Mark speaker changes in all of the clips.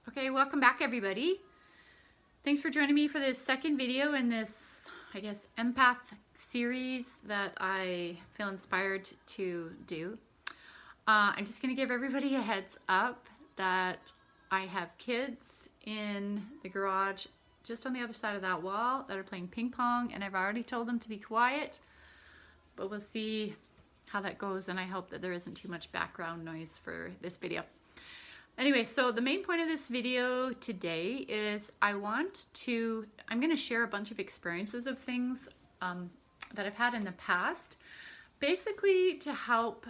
Speaker 1: Okay, welcome back everybody. Thanks for joining me for this second video in this, I guess, empath series that I feel inspired to do. I'm just gonna give everybody a heads up that I have kids in the garage just on the other side of that wall that are playing ping pong, and I've already told them to be quiet, but we'll see how that goes, and I hope that there isn't too much background noise for this video. Anyway, so the main point of this video today is I'm going to share a bunch of experiences of things that I've had in the past, basically to help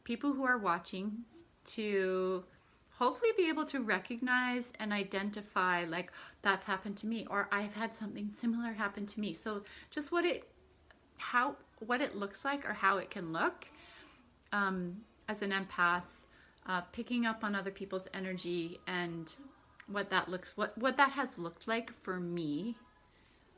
Speaker 1: people who are watching to hopefully be able to recognize and identify, like, that's happened to me, or I've had something similar happen to me. So just what it looks like, or how it can look as an empath. Picking up on other people's energy and what that has looked like for me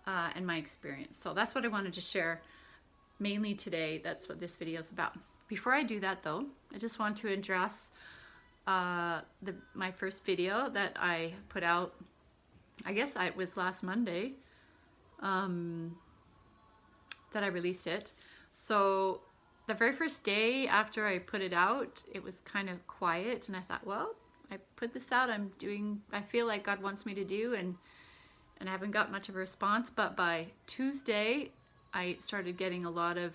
Speaker 1: and my experience. So that's what I wanted to share mainly today. That's what this video is about. Before I do that though, I just want to address my first video that I put out. I guess it was last Monday that I released it. So the very first day after I put it out, it was kind of quiet, and I thought, well, I put this out, I feel like God wants me to do, and I haven't got much of a response. But by Tuesday, I started getting a lot of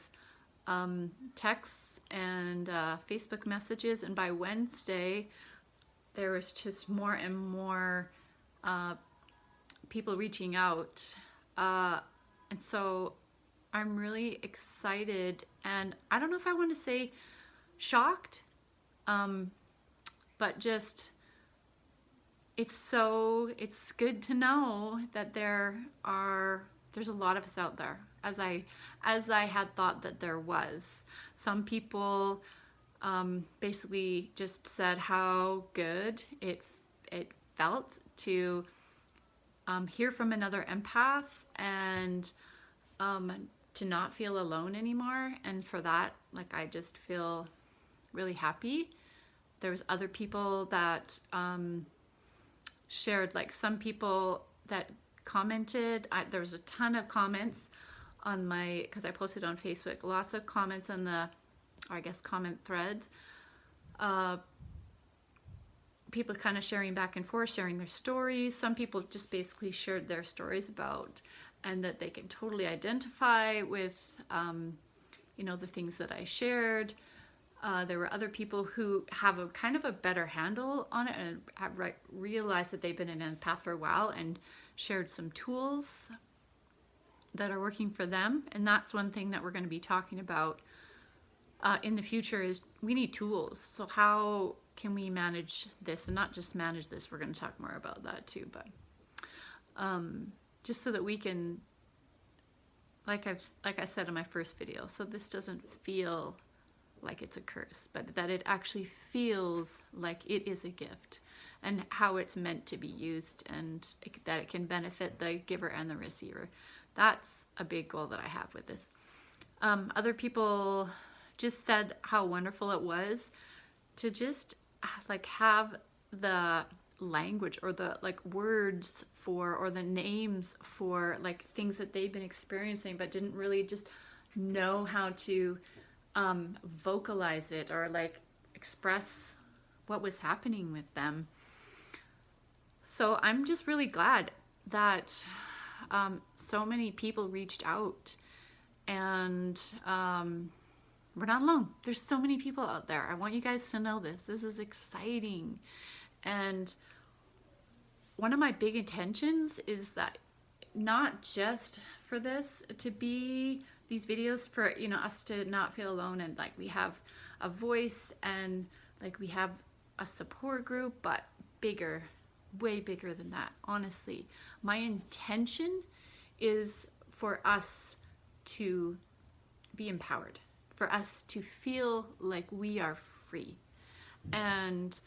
Speaker 1: texts and Facebook messages, and by Wednesday, there was just more and more people reaching out, and so I'm really excited, and I don't know if I want to say shocked, but just it's good to know that there's a lot of us out there, as I had thought that there was. Some people basically just said how good it felt to hear from another empath, and to not feel alone anymore. And for that, like, I just feel really happy. There was other people that shared, like some people that commented. There was a ton of comments on because I posted on Facebook, lots of comments on comment threads. People kind of sharing back and forth, sharing their stories. Some people just basically shared their stories about, and that they can totally identify with, the things that I shared. There were other people who have a kind of a better handle on it and have realized that they've been an empath for a while and shared some tools that are working for them. And that's one thing that we're going to be talking about in the future, is we need tools. So how can we manage this? And not just manage this, we're going to talk more about that too, but just so that we can, like I said in my first video, so this doesn't feel like it's a curse, but that it actually feels like it is a gift, and how it's meant to be used, and that it can benefit the giver and the receiver. That's a big goal that I have with this. Other people just said how wonderful it was to just like have the language, or the words for, or the names for, like, things that they've been experiencing but didn't really just know how to vocalize it, or like express what was happening with them. So I'm just really glad that so many people reached out, and we're not alone. There's so many people out there. I want you guys to know this. This is exciting. And one of my big intentions is that not just for this to be these videos for, us to not feel alone, and like we have a voice, and like we have a support group, but bigger, way bigger than that. Honestly, my intention is for us to be empowered, for us to feel like we are free, and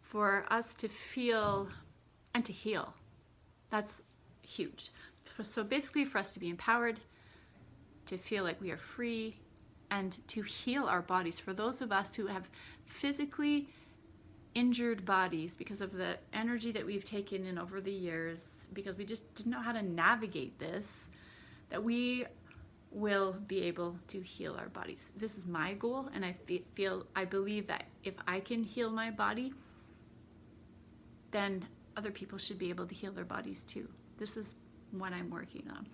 Speaker 1: for us to feel and to heal. That's huge. So basically, for us to be empowered, to feel like we are free, and to heal our bodies. For those of us who have physically injured bodies because of the energy that we've taken in over the years, because we just didn't know how to navigate this, that we will be able to heal our bodies. This is my goal, and I believe that if I can heal my body, then other people should be able to heal their bodies too. This is what I'm working on.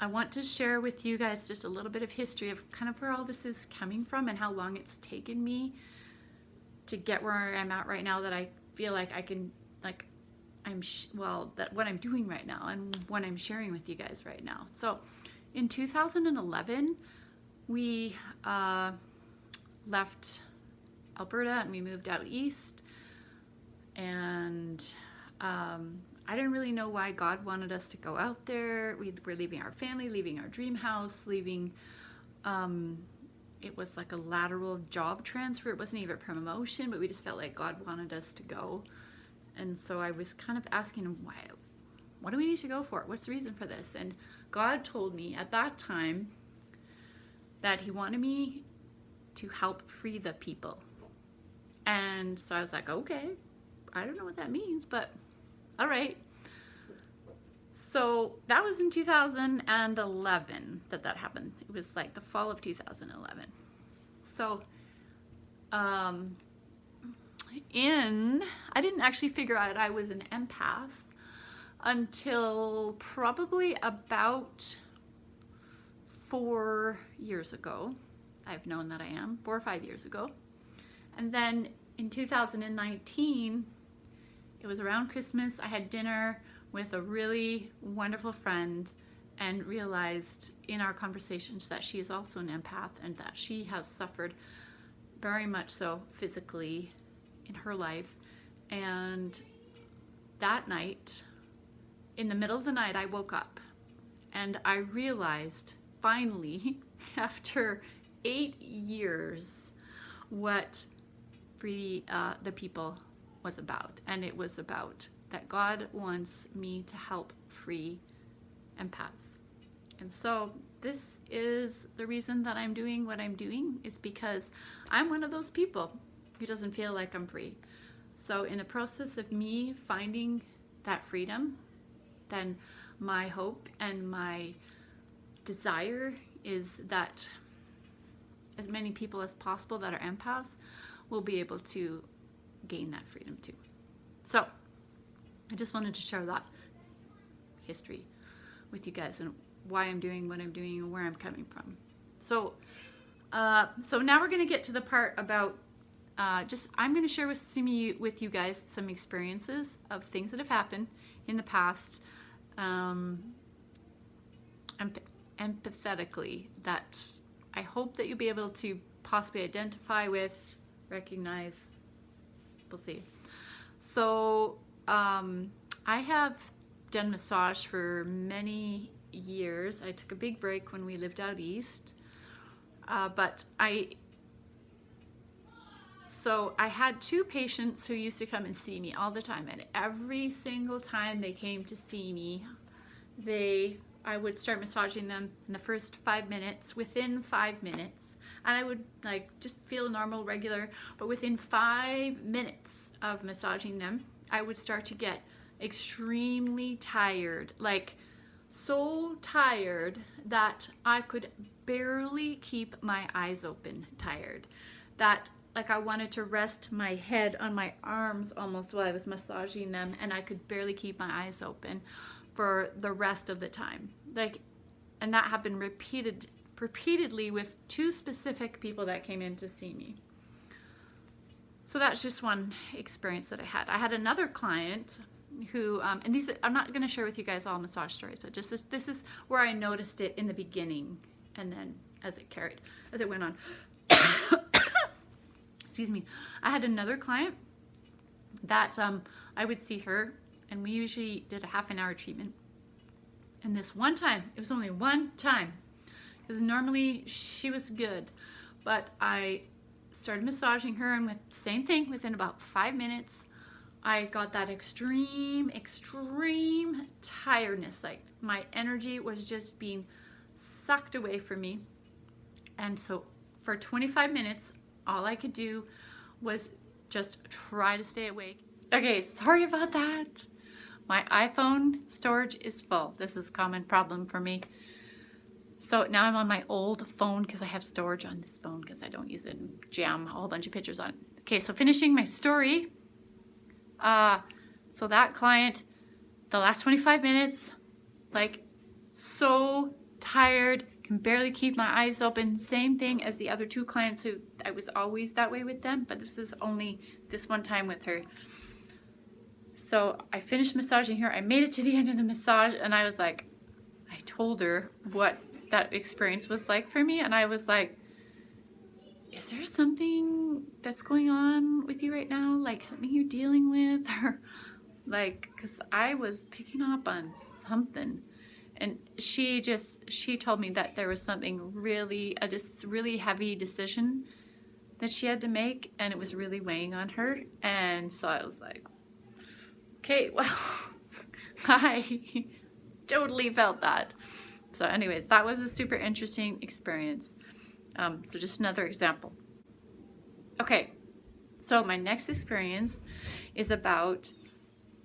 Speaker 1: I want to share with you guys just a little bit of history of kind of where all this is coming from and how long it's taken me to get where I'm at right now, that I feel like I can, like, that what I'm doing right now and what I'm sharing with you guys right now. So in 2011, we left Alberta and we moved out east, and I didn't really know why God wanted us to go out there. We were leaving our family, leaving our dream house, leaving, it was like a lateral job transfer. It wasn't even a promotion, but we just felt like God wanted us to go. And so I was kind of asking him, why, what do we need to go for? What's the reason for this? And God told me at that time that he wanted me to help free the people. And so I was like, okay, I don't know what that means, but all right. So that was in 2011 that happened. It was like the fall of 2011. So I didn't actually figure out I was an empath until probably about 4 years ago. I've known that I am 4 or 5 years ago. And then in 2019, it was around Christmas, I had dinner with a really wonderful friend and realized in our conversations that she is also an empath and that she has suffered very much so physically in her life. And that night, in the middle of the night, I woke up and I realized finally, after 8 years, what Free the People was about. And it was about that God wants me to help free empaths. And so this is the reason that I'm doing what I'm doing, is because I'm one of those people who doesn't feel like I'm free. So in the process of me finding that freedom, then my hope and my desire is that as many people as possible that are empaths will be able to gain that freedom too. So I just wanted to share that history with you guys and why I'm doing what I'm doing and where I'm coming from. So now we're going to get to the part about I'm going to share with you guys some experiences of things that have happened in the past, empathetically, that I hope that you'll be able to possibly identify with, recognize. We'll see. So I have done massage for many years. I took a big break when we lived out east, but I had 2 patients who used to come and see me all the time, and every single time they came to see me, I would start massaging them in the first 5 minutes. Within 5 minutes, and I would like just feel normal, regular, but within 5 minutes of massaging them, I would start to get extremely tired, like so tired that I could barely keep my eyes open, tired, that like I wanted to rest my head on my arms almost while I was massaging them, and I could barely keep my eyes open for the rest of the time. And that happened repeatedly with 2 specific people that came in to see me. So that's just one experience that I had. I had another client who, and these, I'm not going to share with you guys all massage stories, but just this is where I noticed it in the beginning, and then as it went on. Excuse me. I had another client that I would see her, and we usually did a half-an-hour treatment. And this one time, it was only one time, because normally she was good, but I started massaging her, and with same thing, within about 5 minutes, I got that extreme tiredness. Like my energy was just being sucked away from me. And so for 25 minutes, all I could do was just try to stay awake. Okay, sorry about that. My iPhone storage is full. This is a common problem for me. So now I'm on my old phone because I have storage on this phone because I don't use it and jam a whole bunch of pictures on it. Okay, so finishing my story. So that client, the last 25 minutes, like so tired, can barely keep my eyes open. Same thing as the other two clients who I was always that way with them, but this is only this one time with her. So I finished massaging her. I made it to the end of the massage and I was like, I told her what that experience was like for me, and I was like, is there something that's going on with you right now, like something you're dealing with, or like, because I was picking up on something. And she told me that there was something really heavy decision that she had to make, and it was really weighing on her. And so I was like, okay, well, I totally felt that. So anyways, that was a super interesting experience. So just another example. Okay, so my next experience is about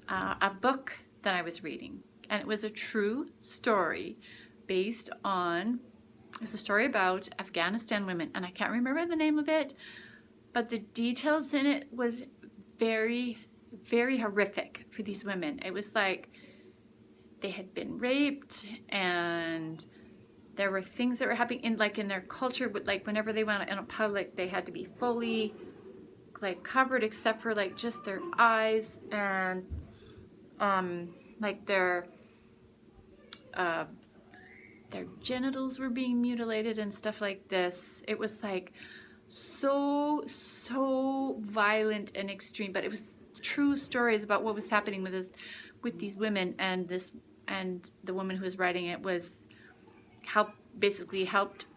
Speaker 1: a book that I was reading. And it was a true story based on, it's a story about Afghanistan women. And I can't remember the name of it, but the details in it was very, very horrific for these women. It was like they had been raped, and there were things that were happening in their culture, but like whenever they went in a public, they had to be fully like covered except for like just their eyes, and like their genitals were being mutilated and stuff like this. It was like so violent and extreme, but it was true stories about what was happening with these women, and the woman who was writing it was basically helped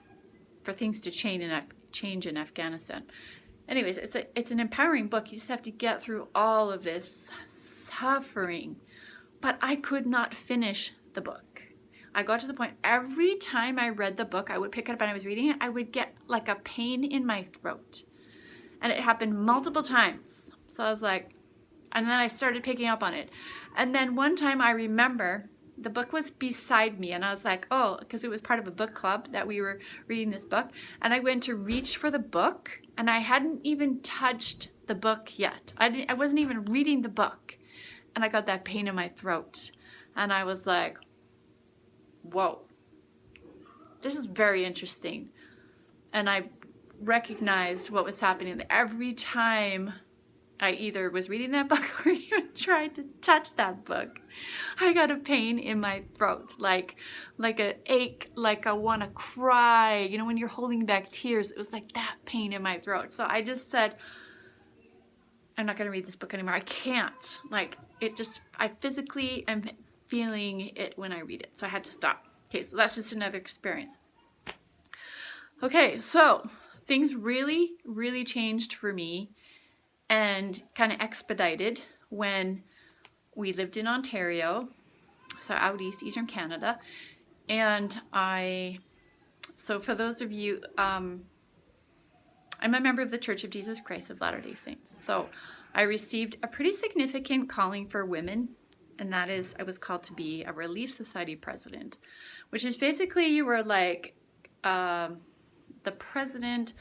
Speaker 1: for things to change in Afghanistan. Anyways, it's an empowering book. You just have to get through all of this suffering. But I could not finish the book. I got to the point, every time I read the book, I would pick it up and I was reading it, I would get like a pain in my throat. And it happened multiple times. So I was like, and then I started picking up on it. And then one time I remember the book was beside me, and I was like, oh, because it was part of a book club that we were reading this book. And I went to reach for the book, and I hadn't even touched the book yet. I wasn't even reading the book. And I got that pain in my throat. And I was like, whoa, this is very interesting. And I recognized what was happening every time I either was reading that book or even tried to touch that book. I got a pain in my throat, like an ache, like I want to cry. You know, when you're holding back tears, it was like that pain in my throat. So I just said, I'm not going to read this book anymore. I can't. Like, I physically am feeling it when I read it. So I had to stop. Okay, so that's just another experience. Okay, so things really, really changed for me and kind of expedited when we lived in Ontario, so out east, eastern Canada. And so for those of you, I'm a member of the Church of Jesus Christ of Latter-day Saints. So I received a pretty significant calling for women, and that is I was called to be a Relief Society president, which is basically you were like the president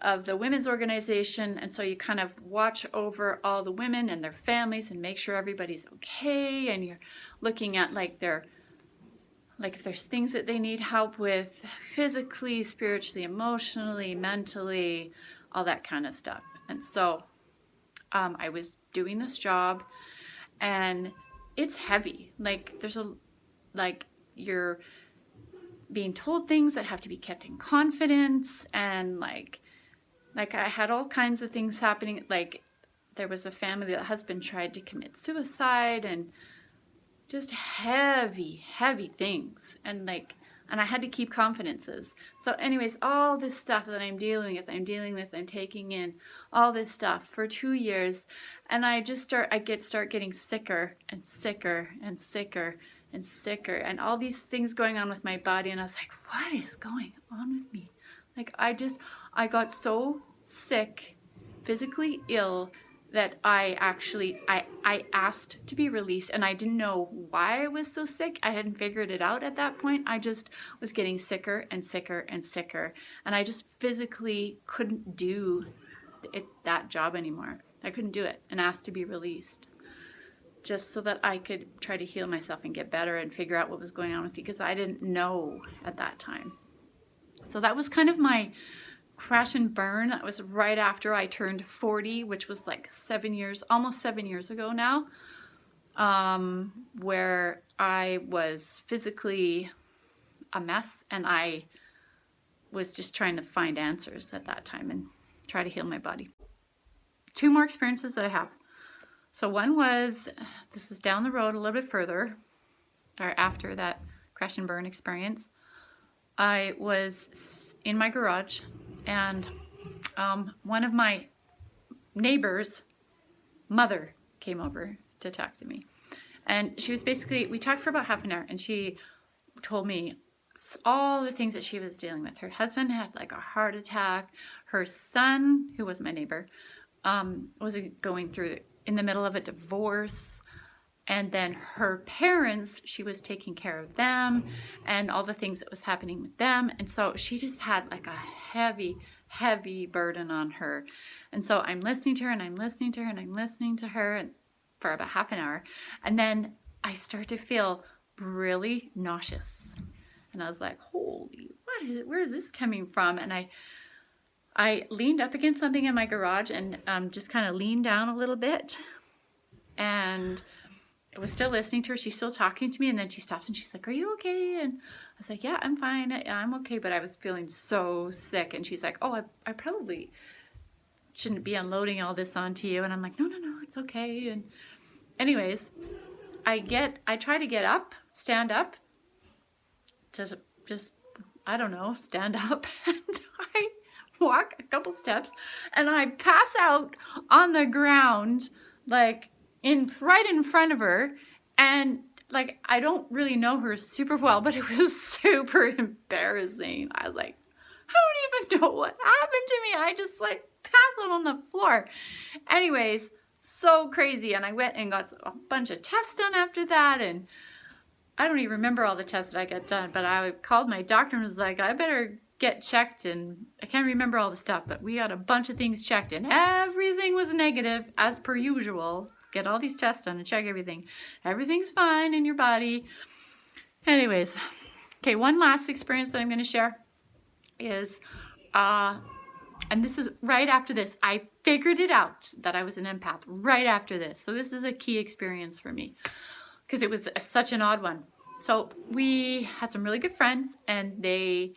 Speaker 1: of the women's organization, and so you kind of watch over all the women and their families and make sure everybody's okay, and you're looking at like if there's things that they need help with physically, spiritually, emotionally, mentally, all that kind of stuff. And so I was doing this job, and it's heavy. Like you're being told things that have to be kept in confidence, and like I had all kinds of things happening. Like there was a family, the husband tried to commit suicide, and just heavy things. And I had to keep confidences. So anyways, all this stuff that I'm dealing with, I'm taking in all this stuff for 2 years. And I start getting sicker and sicker and sicker and sicker, and all these things going on with my body. And I was like, what is going on with me? Like I got so sick, physically ill, that I asked to be released, and I didn't know why I was so sick. I hadn't figured it out at that point. I just was getting sicker and sicker and sicker, and I just physically couldn't do that job anymore. I couldn't do it, and asked to be released, just so that I could try to heal myself and get better and figure out what was going on with me, because I didn't know at that time. So that was kind of my crash and burn. That was right after I turned 40, which was like almost 7 years ago now, where I was physically a mess, and I was just trying to find answers at that time and try to heal my body. 2 more experiences that I have. So one was, this was down the road a little bit further, or after that crash and burn experience. I was in my garage, and one of my neighbors' mother came over to talk to me. And she was we talked for about half an hour, and she told me all the things that she was dealing with. Her husband had like a heart attack. Her son, who was my neighbor, was going through in the middle of a divorce. And then her parents, she was taking care of them and all the things that was happening with them. And so she just had like a heavy, heavy burden on her. And so I'm listening to her, and I'm listening to her, and I'm listening to her for about half an hour. And then I start to feel really nauseous. And I was like, holy, where is this coming from? And I leaned up against something in my garage and just kind of leaned down a little bit. And I was still listening to her. She's still talking to me, and then she stopped and she's like, are you okay? And I was like, yeah, I'm fine. I'm okay. But I was feeling so sick. And she's like, oh, I probably shouldn't be unloading all this onto you. And I'm like, no, it's okay. And anyways, I try to get up, stand up, to just, I don't know, stand up. And I walk a couple steps, and I pass out on the ground, like right in front of her. And like, I don't really know her super well, but it was super embarrassing. I was like, I don't even know what happened to me. I just like passed out on the floor. Anyways, so crazy. And I went and got a bunch of tests done after that, and I don't even remember all the tests that I got done, but I called my doctor and was like, I better get checked. And I can't remember all the stuff, but we got a bunch of things checked, and everything was negative as per usual. Get all these tests done and check everything. Everything's fine in your body. Anyways, okay, one last experience that I'm going to share is, and this is right after this. I figured it out that I was an empath right after this. So this is a key experience for me, because it was such an odd one. So we had some really good friends, and they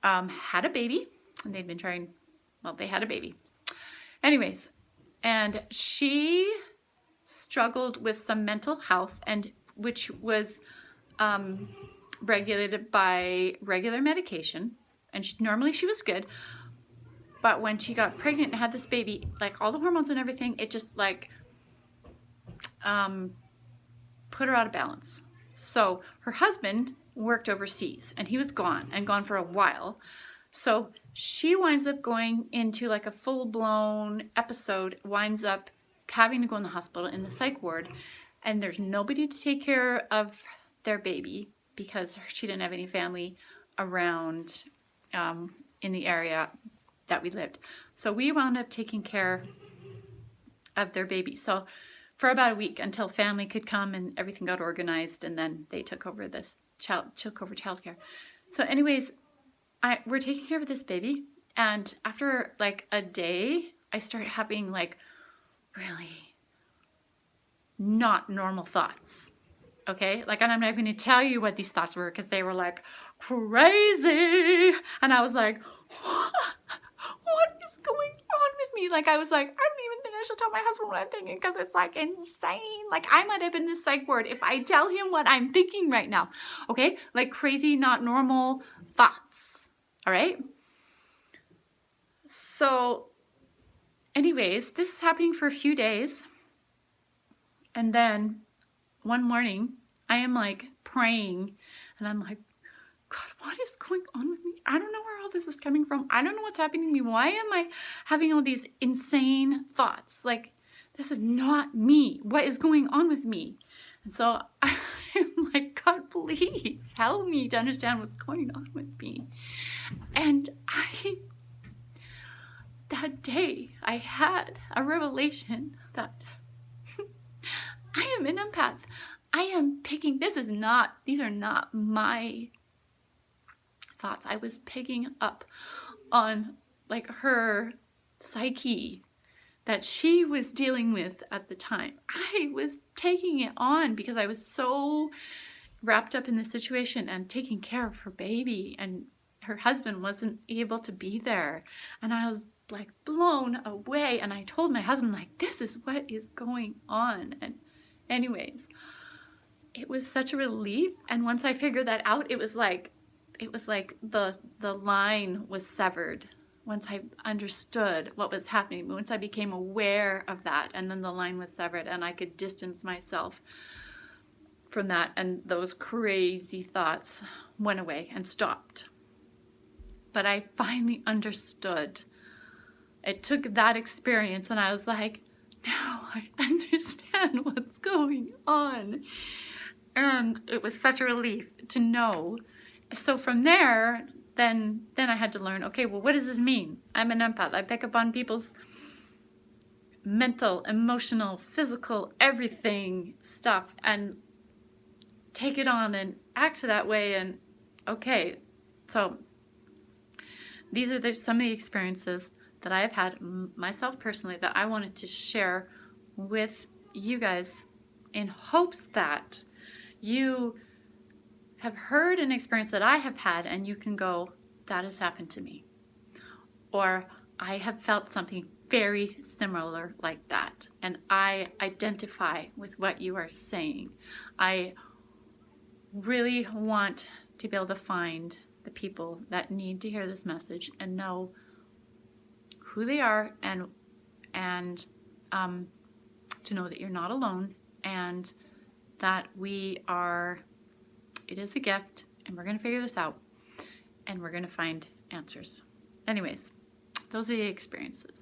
Speaker 1: had a baby, and they'd been trying, well, they had a baby. Anyways, and she struggled with some mental health, and which was regulated by regular medication. And normally she was good. But when she got pregnant and had this baby, like all the hormones and everything, it just like put her out of balance. So her husband worked overseas, and he was gone for a while. So she winds up going into like a full-blown episode, winds up having to go in the hospital in the psych ward, and there's nobody to take care of their baby because she didn't have any family around in the area that we lived. So we wound up taking care of their baby. So for about a week, until family could come and everything got organized, and then they took over childcare. So anyways, we're taking care of this baby, and after like a day, I started having like really not normal thoughts. Okay, like, and I'm not going to tell you what these thoughts were, because they were like crazy, and I was like, what is going on with me? Like, I was like, I don't even think I should tell my husband what I'm thinking, because it's like insane. Like, I might have been this psych ward if I tell him what I'm thinking right now. Okay, like crazy, not normal thoughts. All right. So anyways, this is happening for a few days, and then one morning I am like praying, and I'm like, God, what is going on with me? I don't know where all this is coming from. I don't know what's happening to me. Why am I having all these insane thoughts? Like, this is not me. What is going on with me? And so I'm like, God, please help me to understand what's going on with me. And that day, I had a revelation that I am an empath. I am picking, these are not my thoughts. I was picking up on like her psyche that she was dealing with at the time. I was taking it on because I was so wrapped up in the situation and taking care of her baby, and her husband wasn't able to be there. And I was like blown away, and I told my husband, like, this is what is going on. And anyways, it was such a relief. And once I figured that out, it was like the line was severed. Once I understood what was happening, once I became aware of that, and then the line was severed, and I could distance myself from that, and those crazy thoughts went away and stopped. But I finally understood. It took that experience, and I was like, now I understand what's going on. And it was such a relief to know. So from there, then I had to learn, okay, well, what does this mean? I'm an empath. I pick up on people's mental, emotional, physical, everything stuff, and take it on and act that way. And okay, so these are some of the experiences that I have had myself personally that I wanted to share with you guys, in hopes that you have heard an experience that I have had, and you can go, that has happened to me. Or I have felt something very similar like that, and I identify with what you are saying. I really want to be able to find the people that need to hear this message and know who they are, and to know that you're not alone, and that it is a gift, and we're going to figure this out, and we're going to find answers. Anyways, those are the experiences.